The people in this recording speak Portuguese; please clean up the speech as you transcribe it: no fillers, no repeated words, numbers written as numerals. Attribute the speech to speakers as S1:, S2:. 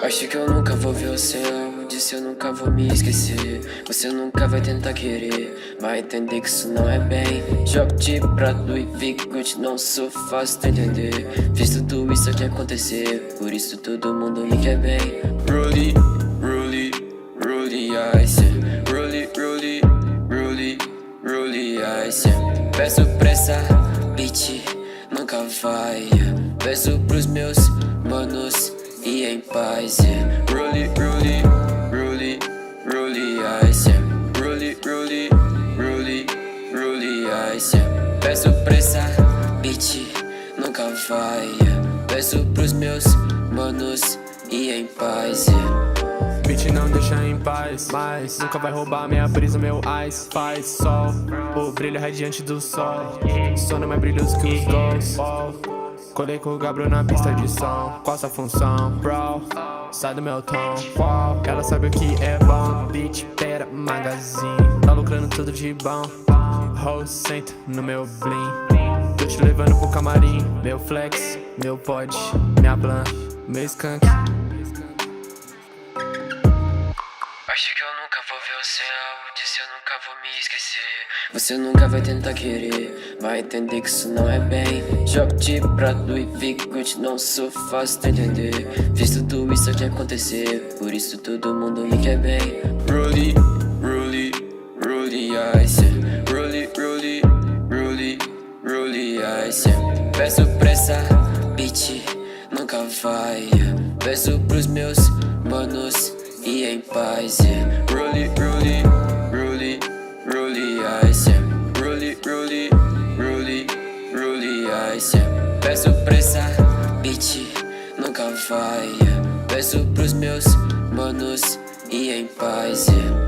S1: Acho que eu nunca vou ver o céu, disse eu nunca vou me esquecer. Você nunca vai tentar querer, vai entender que isso não é bem. Jogo de prato e fico, não sou fácil de entender. Fiz tudo isso aqui acontecer, por isso todo mundo me quer bem. Rolly, rolly, rolly ice. Rolly, rolly, rolly, rolly ice. Peço pra essa bitch, nunca vai. Peço pros meus manos e em paz, yeah. Rolly, rolly, rolly, rolly ice, yeah. Rolly, rolly, rolly, rolly ice, yeah. Peço pra essa bitch, nunca vai, yeah. Peço pros meus manos e em paz, yeah.
S2: Bitch não deixa em paz, mas nunca vai roubar minha brisa, meu ice. Faz sol, o brilho radiante do sol. Sono mais brilhoso que os gols. Colei com o Gabriel na pista de som. Qual sua função, bro? Sai do meu tom. Ela sabe o que é bom. Bitch, pera, magazine. Tá lucrando tudo de bom. Hoes senta no meu bling. Tô te levando pro camarim. Meu flex, meu pod, minha blunt, meu skunk.
S1: Acho que eu nunca vou ver o céu, disse eu nunca vou me esquecer. Você nunca vai tentar querer, vai entender que isso não é bem. Jogo de prato e fico, não sou fácil de entender. Fiz tudo isso aqui acontecer, por isso todo mundo me quer bem. Rolly, rolly, rolly ice. Rolly, rolly, rolly, rolly ice. Peço pra essa bitch, nunca vai. Peço pros meus manos e em paz, yeah. Rolly, rolly, rolly, rolly ice, yeah. Rolly, rolly, rolly, rolly ice, yeah. Peço pra essa bitch, nunca vai, yeah. Peço pros meus manos e em paz, yeah.